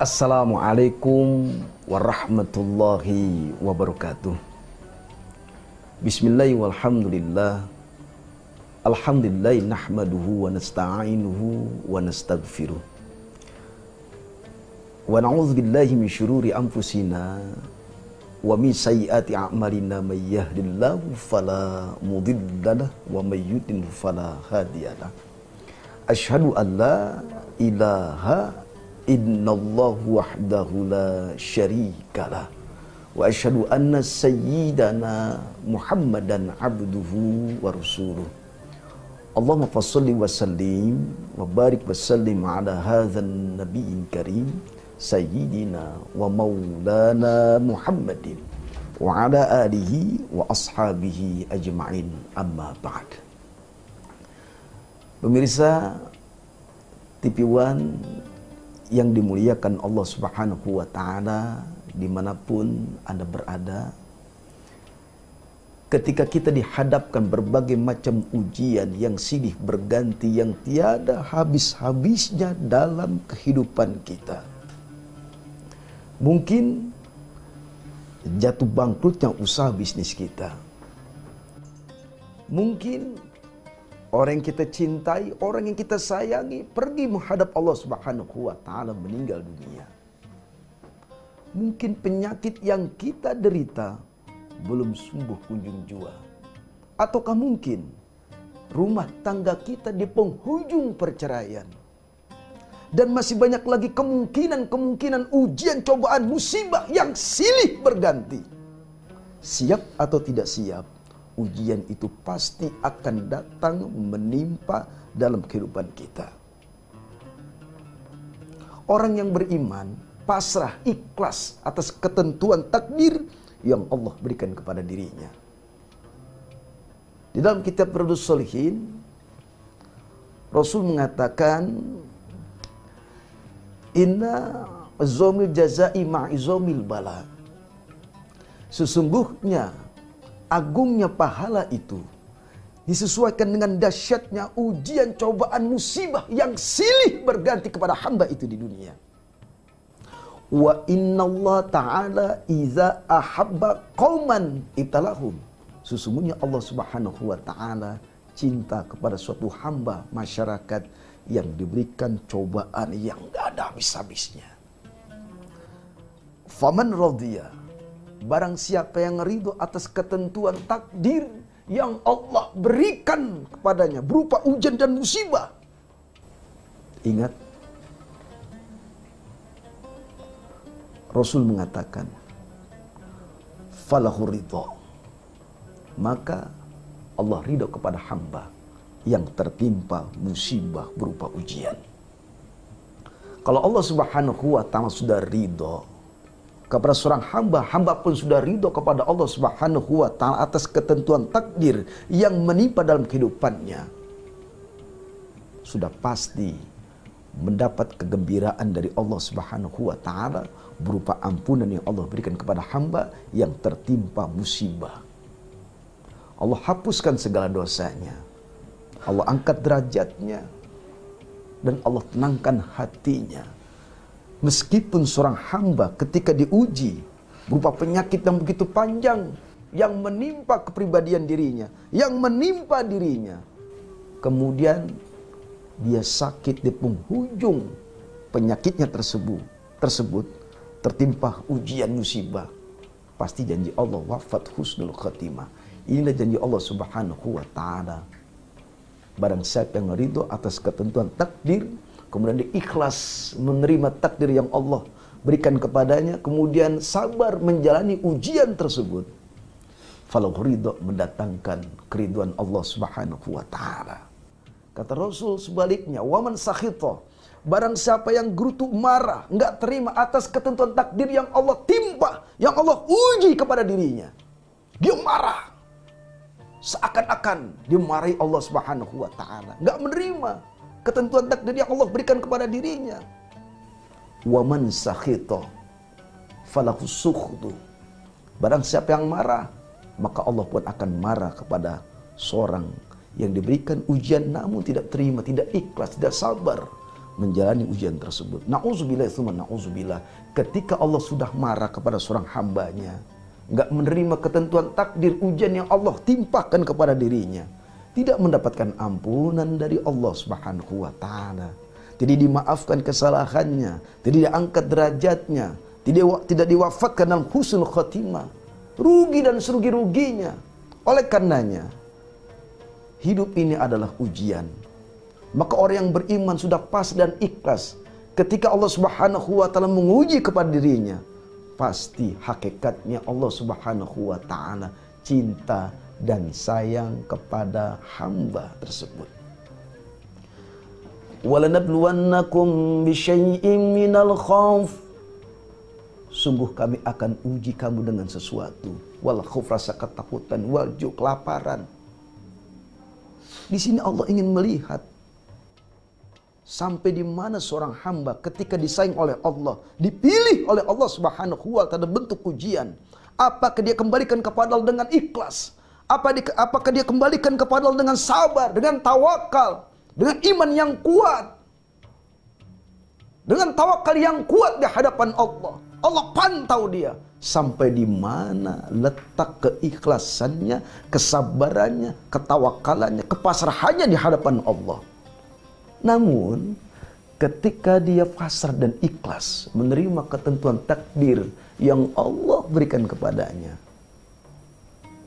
Assalamualaikum warahmatullahi wabarakatuh. Bismillahirrahmanirrahim. Walhamdulillah. Alhamdulillah nahmaduhu wa nasta'inuhu wa nastaghfiruh. Wa na'udzu billahi min syururi anfusina wa min sayyiati a'malina may yahdihillahu fala mudhillalah wa may yudlil fala hadiyalah. Asyhadu an la ilaha innallahu wahdahu la syarikalah wa asyhadu anna sayyidana Muhammadan abduhu wa rasuluh. Allahumma fassalli wa sallim wa barik wa sallim ala hadzal nabiyil karim sayyidina wa maulana Muhammadin wa ala alihi wa ashabihi ajma'in, amma ba'd. Pemirsa TV One yang dimuliakan Allah Subhanahu wa Ta'ala, dimanapun Anda berada, ketika kita dihadapkan berbagai macam ujian yang silih berganti, yang tiada habis-habisnya dalam kehidupan kita. Mungkin jatuh bangkrutnya usaha bisnis kita. Mungkin orang yang kita cintai, orang yang kita sayangi pergi menghadap Allah Subhanahu wa Ta'ala, meninggal dunia. Mungkin penyakit yang kita derita belum sembuh kunjung jua. Ataukah mungkin rumah tangga kita di penghujung perceraian. Dan masih banyak lagi kemungkinan ujian, cobaan, musibah yang silih berganti. Siap atau tidak siap, ujian itu pasti akan datang menimpa dalam kehidupan kita. Orang yang beriman pasrah, ikhlas atas ketentuan takdir yang Allah berikan kepada dirinya. Di dalam kitab Riyadhus Shalihin, Rasul mengatakan, inna azamil jazai ma'izamil bala. Sesungguhnya agungnya pahala itu disesuaikan dengan dahsyatnya ujian, cobaan, musibah yang silih berganti kepada hamba itu di dunia. Wa inna Allah ta'ala iza ahabba qauman ibtalahum. Sesungguhnya Allah Subhanahu wa Ta'ala cinta kepada suatu hamba, masyarakat yang diberikan cobaan yang gak ada habis-habisnya. Faman radhiya, barang siapa yang ridho atas ketentuan takdir yang Allah berikan kepadanya berupa ujian dan musibah. Ingat, Rasul mengatakan, falahu ridho, maka Allah ridho kepada hamba yang tertimpa musibah berupa ujian. Kalau Allah Subhanahu wa Ta'ala sudah ridho kepada seorang hamba, hamba pun sudah ridho kepada Allah Subhanahu wa Ta'ala atas ketentuan takdir yang menimpa dalam kehidupannya, sudah pasti mendapat kegembiraan dari Allah Subhanahu wa Ta'ala berupa ampunan yang Allah berikan kepada hamba yang tertimpa musibah. Allah hapuskan segala dosanya, Allah angkat derajatnya, dan Allah tenangkan hatinya. Meskipun seorang hamba ketika diuji berupa penyakit yang begitu panjang yang menimpa kepribadian dirinya, yang menimpa dirinya, kemudian dia sakit di penghujung penyakitnya tersebut tertimpa ujian musibah, pasti janji Allah wafat husnul khatimah. Inilah janji Allah Subhanahu wa Ta'ala. Barang siapa yang ridho atas ketentuan takdir, kemudian dia ikhlas menerima takdir yang Allah berikan kepadanya, kemudian sabar menjalani ujian tersebut, falahu ridho, mendatangkan keriduan Allah Subhanahu wa Ta'ala. Kata Rasul sebaliknya, waman sakhita, barang siapa yang gerutu marah, enggak terima atas ketentuan takdir yang Allah timpa, yang Allah uji kepada dirinya, dia marah, seakan-akan dia marahi Allah Subhanahu wa Ta'ala, enggak menerima ketentuan takdir yang Allah berikan kepada dirinya. Waman sakhita falahu sukhtu, barang siapa yang marah, maka Allah pun akan marah kepada seorang yang diberikan ujian namun tidak terima, tidak ikhlas, tidak sabar menjalani ujian tersebut. Na'udzubillah, tsumma na'udzubillah. Ketika Allah sudah marah kepada seorang hambanya, nggak menerima ketentuan takdir ujian yang Allah timpakan kepada dirinya, tidak mendapatkan ampunan dari Allah Subhanahu wa taala, tidak dimaafkan kesalahannya, tidak diangkat derajatnya, tidak diwafatkan dalam husnul khotimah, rugi dan serugi-ruginya. Oleh karenanya, hidup ini adalah ujian. Maka orang yang beriman sudah pas dan ikhlas ketika Allah Subhanahu wa taala menguji kepada dirinya, pasti hakikatnya Allah Subhanahu wa taala cinta dan sayang kepada hamba tersebut. Walanabluwannakum bisyai'in minal khauf. Sungguh kami akan uji kamu dengan sesuatu. Wal khauf, rasa ketakutan, wal ju', kelaparan. Di sini Allah ingin melihat sampai di mana seorang hamba ketika disayang oleh Allah, dipilih oleh Allah Subhanahu wa taala bentuk ujian. Apakah dia kembalikan kepada Allah dengan ikhlas? Apakah dia kembalikan kepada Allah dengan sabar, dengan tawakal, dengan iman yang kuat, dengan tawakal yang kuat di hadapan Allah. Allah pantau dia sampai di mana letak keikhlasannya, kesabarannya, ketawakalannya, kepasrahannya di hadapan Allah. Namun ketika dia pasrah dan ikhlas menerima ketentuan takdir yang Allah berikan kepadanya,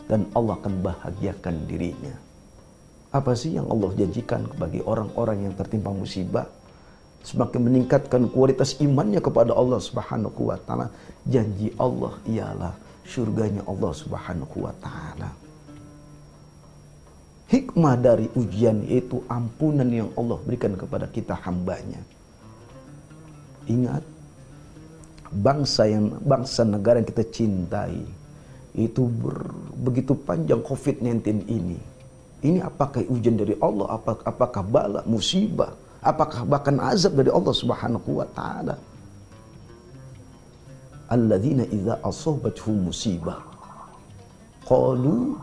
dan Allah akan bahagiakan dirinya. Apa sih yang Allah janjikan bagi orang-orang yang tertimpa musibah? Semakin meningkatkan kualitas imannya kepada Allah Subhanahu wa taala. Janji Allah ialah surganya Allah Subhanahu wa taala. Hikmah dari ujian itu ampunan yang Allah berikan kepada kita hambanya. Ingat, bangsa negara yang kita cintai itu begitu panjang COVID-19 ini. Ini apakah ujian dari Allah? Apakah bala, musibah? Apakah bahkan azab dari Allah Subhanahu wa taala? Alladzina idza asabathum musibah qalu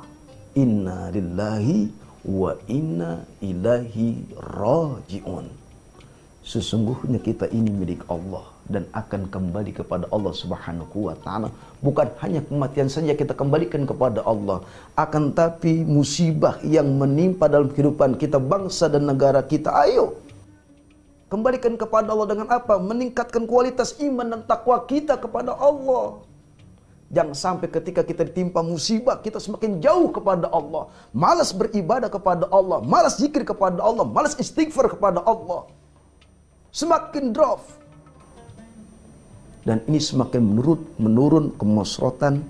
inna lillahi wa inna ilaihi raji'un. Sesungguhnya kita ini milik Allah dan akan kembali kepada Allah Subhanahu wa taala. Bukan hanya kematian saja kita kembalikan kepada Allah, akan tapi musibah yang menimpa dalam kehidupan kita, bangsa dan negara kita, ayo kembalikan kepada Allah dengan apa? Meningkatkan kualitas iman dan takwa kita kepada Allah. Jangan sampai ketika kita ditimpa musibah, kita semakin jauh kepada Allah, malas beribadah kepada Allah, malas zikir kepada Allah, malas istighfar kepada Allah. Semakin drop. Dan ini semakin menurun kemusrotan.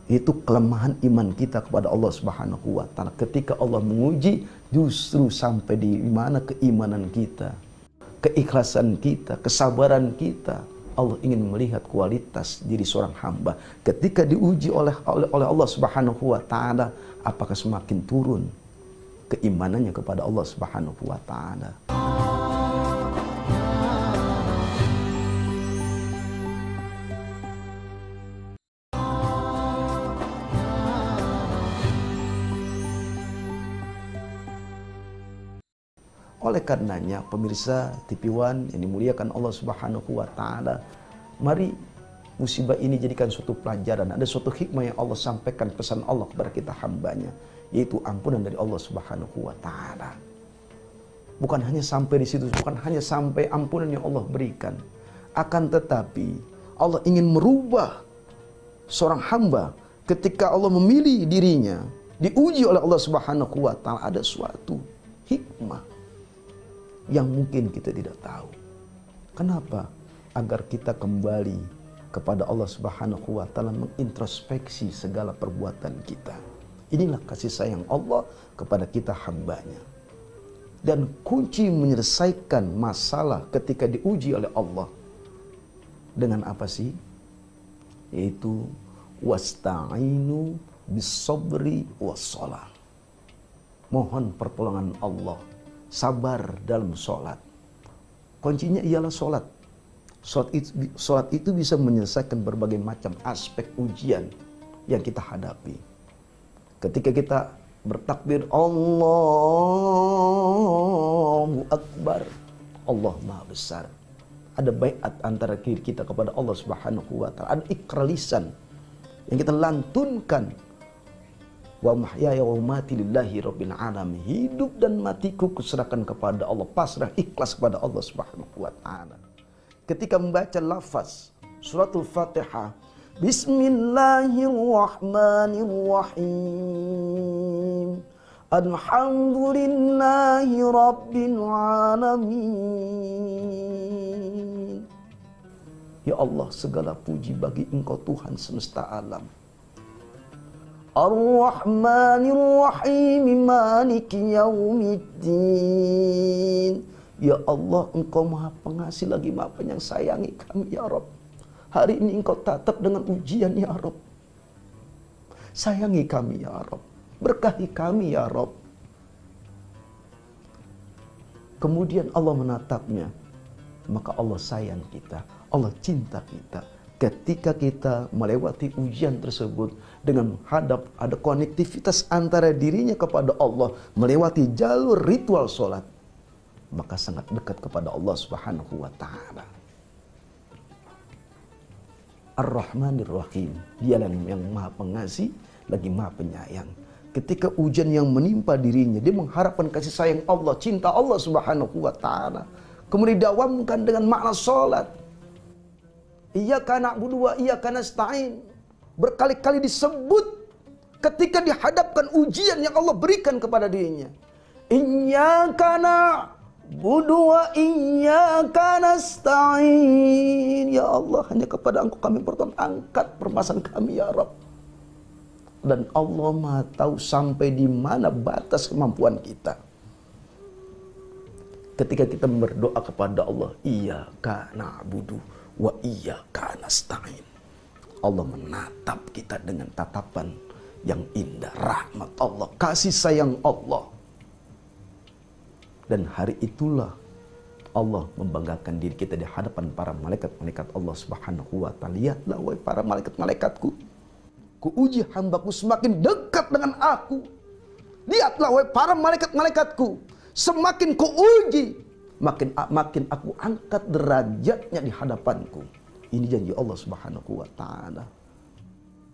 Itu kelemahan iman kita kepada Allah Subhanahu wa taala. Ketika Allah menguji, justru sampai di mana keimanan kita, keikhlasan kita, kesabaran kita. Allah ingin melihat kualitas diri seorang hamba ketika diuji oleh Allah Subhanahu wa taala, apakah semakin turun keimanannya kepada Allah Subhanahu wa taala. Oleh karenanya, pemirsa TV One yang dimuliakan Allah Subhanahu wa taala, mari musibah ini jadikan suatu pelajaran. Ada suatu hikmah yang Allah sampaikan, pesan Allah kepada kita hambanya, yaitu ampunan dari Allah Subhanahu wa taala. Bukan hanya sampai di situ, bukan hanya sampai ampunan yang Allah berikan, akan tetapi Allah ingin merubah seorang hamba ketika Allah memilih dirinya, diuji oleh Allah Subhanahu wa taala. Ada suatu hikmah yang mungkin kita tidak tahu. Kenapa? Agar kita kembali kepada Allah Subhanahu wa taala, mengintrospeksi segala perbuatan kita. Inilah kasih sayang Allah kepada kita hambanya. Dan kunci menyelesaikan masalah ketika diuji oleh Allah dengan apa sih? Yaitu wasta'inu bis-sabri was-shalah. Mohon pertolongan Allah, sabar dalam sholat. Kuncinya ialah sholat. Sholat itu bisa menyelesaikan berbagai macam aspek ujian yang kita hadapi. Ketika kita bertakbir Allahu Akbar, Allah Maha Besar. Ada baiat antara diri kita kepada Allah Subhanahu wa taala. Ada ikrar lisan yang kita lantunkan. Wa mahyaya wa mamati lillahi rabbil alamin. Hidup dan matiku kuserahkan kepada Allah, pasrah ikhlas kepada Allah Subhanahu wa taala. Ketika membaca lafaz suratul Fatihah, Bismillahirrahmanirrahim. Alhamdulillahi rabbil alamin. Ya Allah, segala puji bagi Engkau Tuhan semesta alam. Ar-Rahmanir-Rahim Maliki Yaumiddin. Ya Allah, Engkau Maha Pengasih lagi Maha Penyayang kami ya Rabb. Hari ini Engkau tatap dengan ujian ya Rabb. Sayangi kami ya Rabb. Berkahi kami ya Rabb. Kemudian Allah menatapnya. Maka Allah sayang kita, Allah cinta kita. Ketika kita melewati ujian tersebut dengan menghadap ada konektivitas antara dirinya kepada Allah, melewati jalur ritual sholat, maka sangat dekat kepada Allah Subhanahu wa taala. Ar-Rahmanir Rahim, Dialah yang Maha Pengasih lagi Maha Penyayang. Ketika ujian yang menimpa dirinya, dia mengharapkan kasih sayang Allah, cinta Allah Subhanahu wa taala. Kemudian didawamkan dengan makna sholat. Iyyaka na'budu wa iyyaka nasta'in. Berkali-kali disebut ketika dihadapkan ujian yang Allah berikan kepada dirinya. Iyyaka na'budu wa iyyaka nasta'in. Ya Allah, hanya kepada Engkau kami berdoa, angkat permasalahan kami ya Rabb. Dan Allah Maha tahu sampai di mana batas kemampuan kita. Ketika kita berdoa kepada Allah, Iyyaka na'budu wa iyyaka nasta'in. Allah menatap kita dengan tatapan yang indah, rahmat Allah, kasih sayang Allah. Dan hari itulah Allah membanggakan diri kita di hadapan para malaikat-malaikat Allah Subhanahu wa taala. Lihatlah wahai para malaikat-malaikatku, ku uji hambaku semakin dekat dengan aku. Lihatlah wahai para malaikat-malaikatku, semakin ku uji, makin aku angkat derajatnya di hadapanku. Ini janji Allah Subhanahu wa taala.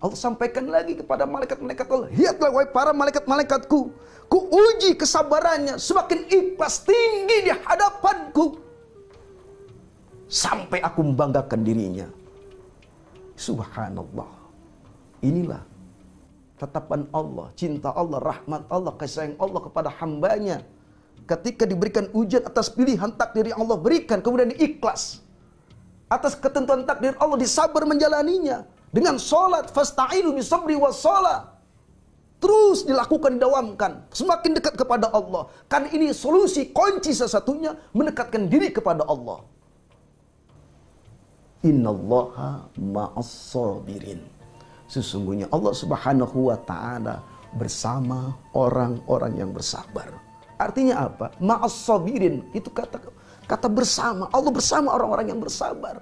Allah sampaikan lagi kepada malaikat-malaikat Allah, lihatlah wahai para malaikat-malaikatku, ku uji kesabarannya semakin ikhlas tinggi di hadapanku, sampai aku membanggakan dirinya. Subhanallah. Inilah tatapan Allah, cinta Allah, rahmat Allah, kasih sayang Allah kepada hambanya. Ketika diberikan ujian atas pilihan takdir yang Allah berikan, kemudian diikhlas atas ketentuan takdir Allah, disabar menjalaninya dengan sholat. Fasta'inu bisabri was sholat. Terus dilakukan, didawamkan, semakin dekat kepada Allah. Karena ini solusi kunci sesatunya mendekatkan diri kepada Allah. Innallaha ma'as sabirin. Sesungguhnya Allah Subhanahu wa taala bersama orang-orang yang bersabar. Artinya apa? Ma'as sabirin, itu kata bersama. Allah bersama orang-orang yang bersabar.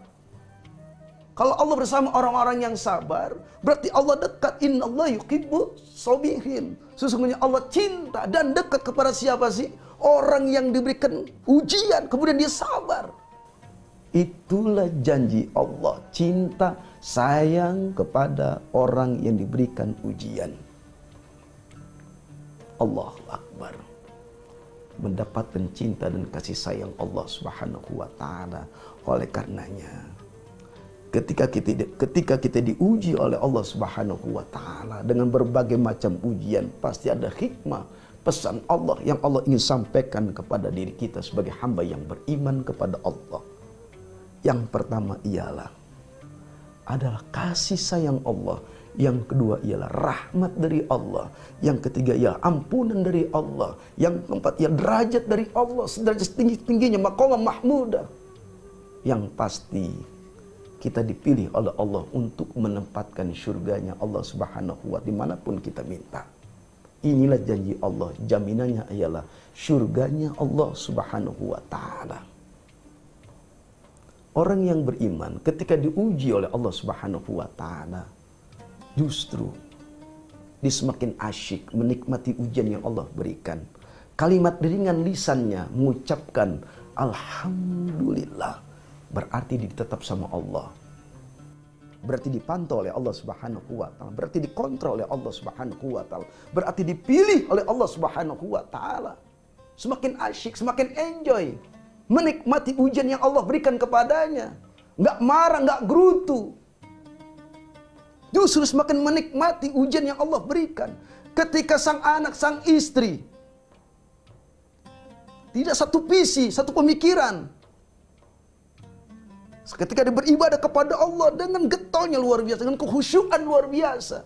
Kalau Allah bersama orang-orang yang sabar, berarti Allah dekat. Innallaha yuhibbus sabirin. Sesungguhnya Allah cinta dan dekat kepada siapa sih? Orang yang diberikan ujian, kemudian dia sabar. Itulah janji Allah, cinta, sayang kepada orang yang diberikan ujian. Allahu Akbar. Mendapatkan cinta dan kasih sayang Allah Subhanahu wa taala. Oleh karenanya, ketika kita diuji oleh Allah Subhanahu wa taala dengan berbagai macam ujian, pasti ada hikmah, pesan Allah yang Allah ingin sampaikan kepada diri kita sebagai hamba yang beriman kepada Allah. Yang pertama adalah kasih sayang Allah. Yang kedua ialah rahmat dari Allah. Yang ketiga ialah ampunan dari Allah. Yang keempat ialah derajat dari Allah, sederajat tinggi-tingginya, maqamah mahmudah. Yang pasti kita dipilih oleh Allah untuk menempatkan syurganya Allah Subhanahu wa ta'ala dimanapun kita minta. Inilah janji Allah, jaminannya ialah syurganya Allah Subhanahu wa ta'ala. Orang yang beriman ketika diuji oleh Allah Subhanahu wa ta'ala, justru dia semakin asyik menikmati ujian yang Allah berikan. Kalimat ringan lisannya mengucapkan alhamdulillah. Berarti ditetap sama Allah. Berarti dipantau oleh Allah Subhanahu wa taala. Berarti dikontrol oleh Allah Subhanahu wa taala. Berarti dipilih oleh Allah Subhanahu wa taala. Semakin asyik, semakin enjoy menikmati ujian yang Allah berikan kepadanya. Nggak marah, nggak gerutu. Justru semakin menikmati ujian yang Allah berikan. Ketika sang anak, sang istri tidak satu visi, satu pemikiran. Ketika dia beribadah kepada Allah dengan getolnya luar biasa, dengan kekhusyukan luar biasa.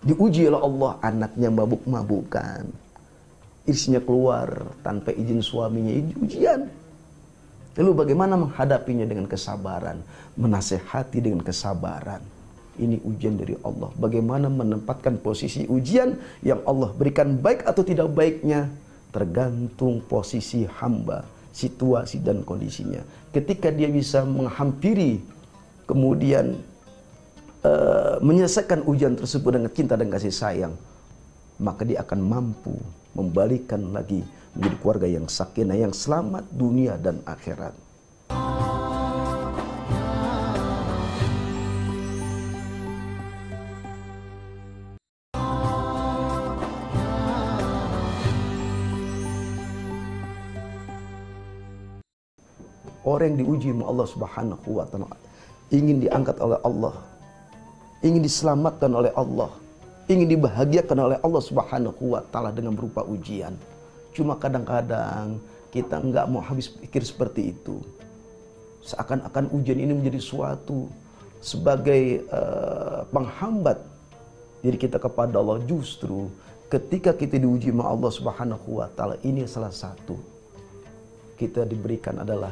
Diuji oleh Allah, anaknya mabuk-mabukan. Istrinya keluar tanpa izin suaminya, ujian. Lalu bagaimana menghadapinya dengan kesabaran, menasehati dengan kesabaran. Ini ujian dari Allah. Bagaimana menempatkan posisi ujian yang Allah berikan baik atau tidak baiknya, tergantung posisi hamba, situasi dan kondisinya. Ketika dia bisa menghampiri, kemudian menyelesaikan ujian tersebut dengan cinta dan kasih sayang, maka dia akan mampu membalikan lagi menjadi keluarga yang sakinah, yang selamat dunia dan akhirat. Orang yang diuji oleh Allah Subhanahu wa taala, ingin diangkat oleh Allah, ingin diselamatkan oleh Allah, ingin dibahagiakan oleh Allah Subhanahu wa taala dengan berupa ujian. Cuma kadang-kadang kita nggak mau habis pikir seperti itu. Seakan-akan ujian ini menjadi suatu sebagai penghambat diri kita kepada Allah. Justru ketika kita diuji oleh Allah Subhanahu wa taala, ini salah satu kita diberikan adalah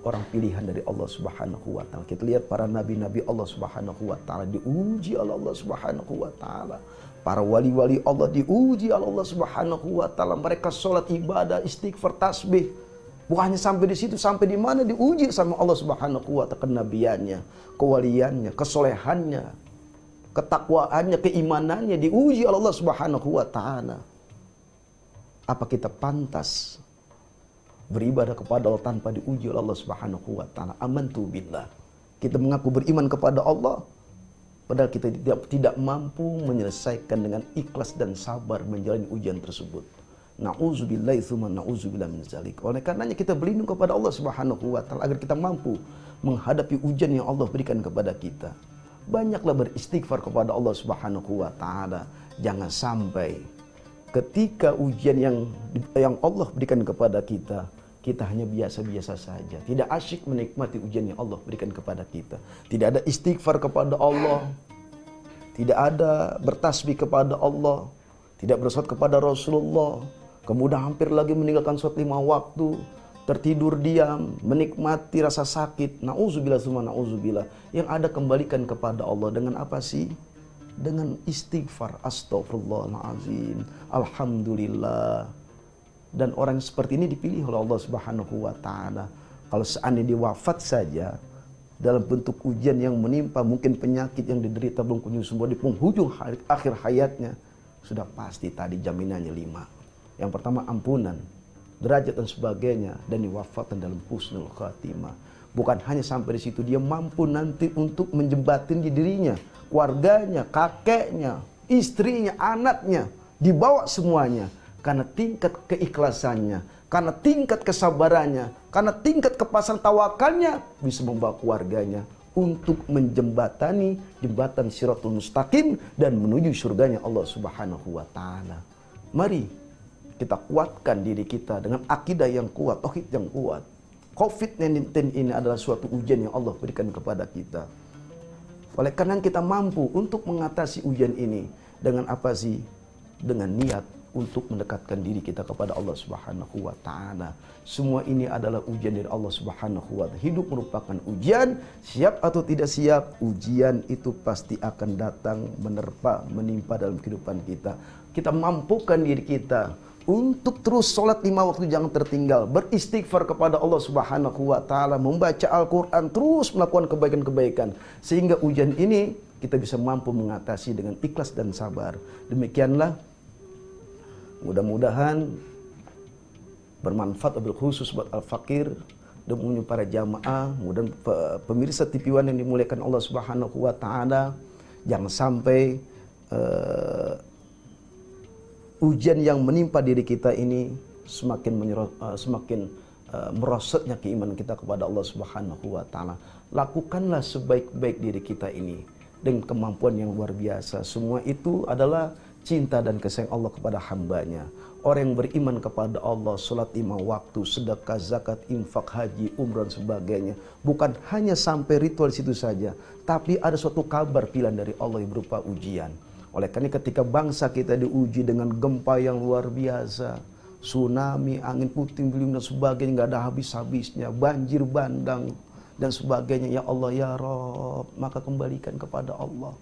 orang pilihan dari Allah Subhanahu wa taala. Kita lihat para nabi-nabi Allah Subhanahu wa taala diuji oleh Allah Subhanahu wa taala. Para wali-wali Allah diuji oleh Allah Subhanahu wa taala. Mereka sholat, ibadah, istighfar, tasbih. Bukan hanya sampai di situ, sampai di mana diuji sama Allah Subhanahu wa taala, kenabiannya, kewaliannya, kesolehannya, ketakwaannya, keimanannya diuji oleh Allah Subhanahu wa taala. Apa kita pantas beribadah kepada Allah tanpa diuji oleh Allah Subhanahu wa taala? Amantu billah. Kita mengaku beriman kepada Allah, padahal kita tidak mampu menyelesaikan dengan ikhlas dan sabar menjalani ujian tersebut. Na'udzubillahi tsumma na'udzubillah min dzalik. Oleh karenanya kita berlindung kepada Allah Subhanahu wa taala agar kita mampu menghadapi ujian yang Allah berikan kepada kita. Banyaklah beristighfar kepada Allah Subhanahu wa taala. Jangan sampai ketika ujian yang Allah berikan kepada kita, kita hanya biasa-biasa saja. Tidak asyik menikmati ujian yang Allah berikan kepada kita. Tidak ada istighfar kepada Allah. Tidak ada bertasbih kepada Allah. Tidak bersolawat kepada Rasulullah. Kemudian hampir lagi meninggalkan sholat 5 waktu. Tertidur diam, menikmati rasa sakit. Na'udzubillah tsumma na'udzubillah. Yang ada kembalikan kepada Allah dengan apa sih? Dengan istighfar. Astaghfirullahaladzim. Alhamdulillah. Dan orang seperti ini dipilih oleh Allah Subhanahu wa taala. Kalau seandainya dia wafat saja dalam bentuk ujian yang menimpa, mungkin penyakit yang diderita belum kunjung sembuh, di penghujung akhir hayatnya sudah pasti tadi jaminannya 5. Yang pertama ampunan, derajat dan sebagainya, dan diwafatkan dalam husnul khatimah. Bukan hanya sampai di situ, dia mampu nanti untuk menjembatani dirinya, keluarganya, kakeknya, istrinya, anaknya, dibawa semuanya. Karena tingkat keikhlasannya, karena tingkat kesabarannya, karena tingkat kepasan tawakalnya, bisa membawa keluarganya untuk menjembatani jembatan Shiratul Mustaqim dan menuju surganya Allah Subhanahu wa taala. Mari kita kuatkan diri kita dengan akidah yang kuat, tauhid yang kuat. COVID-19 ini adalah suatu ujian yang Allah berikan kepada kita. Oleh karena kita mampu untuk mengatasi ujian ini dengan apa sih? Dengan niat untuk mendekatkan diri kita kepada Allah Subhanahu wa taala. Semua ini adalah ujian dari Allah Subhanahu wa taala. Hidup merupakan ujian, siap atau tidak siap, ujian itu pasti akan datang, menerpa, menimpa dalam kehidupan kita. Kita mampukan diri kita untuk terus sholat 5 waktu, jangan tertinggal, beristighfar kepada Allah Subhanahu wa taala, membaca Al-Qur'an, terus melakukan kebaikan-kebaikan, sehingga ujian ini kita bisa mampu mengatasi dengan ikhlas dan sabar. Demikianlah, mudah-mudahan bermanfaat wabil khusus buat al-fakir dan umumnya para jamaah, kemudian pemirsa TV One yang dimuliakan Allah Subhanahu wa taala. Jangan sampai ujian yang menimpa diri kita ini semakin merosotnya keimanan kita kepada Allah Subhanahu wa taala. Lakukanlah sebaik-baik diri kita ini dengan kemampuan yang luar biasa. Semua itu adalah cinta dan kasih Allah kepada hambanya. Orang yang beriman kepada Allah, salat 5 waktu, sedekah, zakat, infak, haji, umrah dan sebagainya, bukan hanya sampai ritual situ saja, tapi ada suatu kabar pilihan dari Allah yang berupa ujian. Oleh karena ketika bangsa kita diuji dengan gempa yang luar biasa, tsunami, angin puting beliung dan sebagainya, nggak ada habis-habisnya, banjir bandang dan sebagainya, ya Allah ya Rabb, maka kembalikan kepada Allah.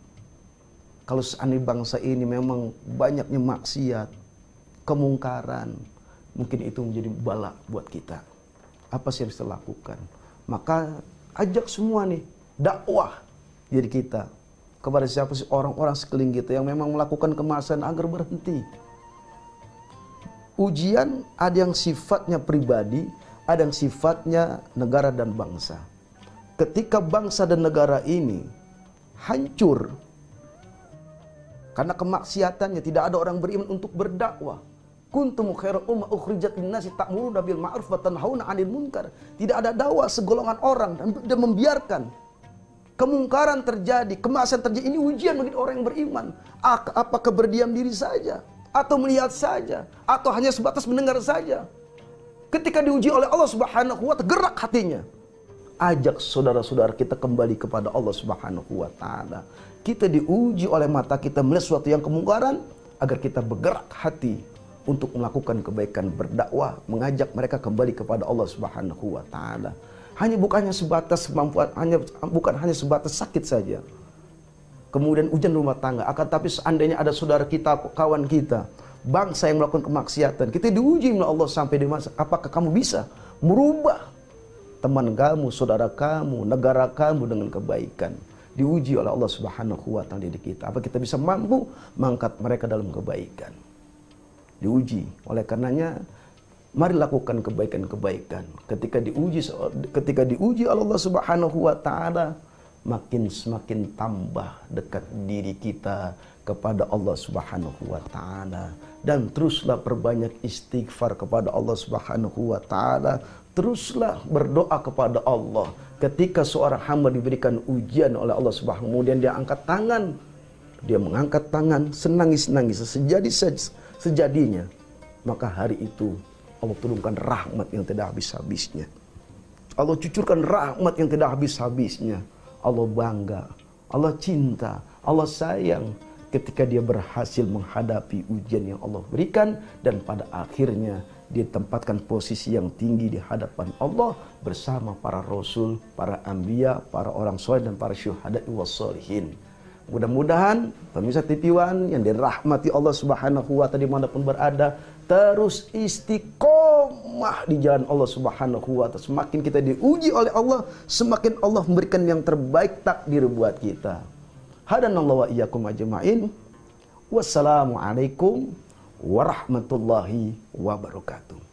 Kalau seandainya bangsa ini memang banyaknya maksiat, kemungkaran, mungkin itu menjadi bala buat kita. Apa sih yang harus kita lakukan? Maka ajak semua nih, dakwah diri kita kepada siapa sih orang-orang sekeliling kita yang memang melakukan kemaksiatan agar berhenti. Ujian ada yang sifatnya pribadi, ada yang sifatnya negara dan bangsa. Ketika bangsa dan negara ini hancur karena kemaksiatannya, tidak ada orang beriman untuk berdakwah. Kuntum khairal ummah ukhrijat linnasi ta'muruna bil ma'ruf wa tanhauna 'anil munkar. Tidak ada dakwah segolongan orang dan membiarkan kemungkaran terjadi, kemaksiatan terjadi. Ini ujian bagi orang yang beriman. Apakah berdiam diri saja, atau melihat saja, atau hanya sebatas mendengar saja? Ketika diuji oleh Allah Subhanahu wa taala, gerak hatinya. Ajak saudara-saudara kita kembali kepada Allah Subhanahu wa taala. Kita diuji oleh mata kita melihat sesuatu yang kemungkaran, agar kita bergerak hati untuk melakukan kebaikan, berdakwah, mengajak mereka kembali kepada Allah Subhanahu wa taala. Bukan hanya sebatas kemampuan, bukan hanya sebatas sakit saja. Kemudian ujian rumah tangga, akan tapi seandainya ada saudara kita, kawan kita, bangsa yang melakukan kemaksiatan, kita diuji oleh Allah sampai di masa, apakah kamu bisa merubah teman kamu, saudara kamu, negara kamu dengan kebaikan? Diuji oleh Allah Subhanahu wa taala diri kita. Apa kita bisa mampu mengangkat mereka dalam kebaikan? Diuji. Oleh karenanya, mari lakukan kebaikan-kebaikan. Ketika diuji oleh Allah Subhanahu wa taala, semakin tambah dekat diri kita kepada Allah Subhanahu wa taala, dan teruslah perbanyak istighfar kepada Allah Subhanahu wa taala. Teruslah berdoa kepada Allah. Ketika seorang hamba diberikan ujian oleh Allah Subhanahu, kemudian dia angkat tangan, dia mengangkat tangan senangis-nangis sejadinya, maka hari itu Allah turunkan rahmat yang tidak habis-habisnya. Allah cucurkan rahmat yang tidak habis-habisnya. Allah bangga, Allah cinta, Allah sayang ketika dia berhasil menghadapi ujian yang Allah berikan, dan pada akhirnya dia tempatkan posisi yang tinggi di hadapan Allah bersama para rasul, para anbiya, para orang soleh dan para syuhada was sholihin. Mudah-mudahan pemirsa TV One yang dirahmati Allah Subhanahu wa taala dimanapun berada, terus istiqomah di jalan Allah Subhanahu wa taala. Semakin kita diuji oleh Allah, semakin Allah memberikan yang terbaik takdir buat kita. Hadanallahu wa iyyakum ajma'in. Wassalamualaikum warahmatullahi wabarakatuh.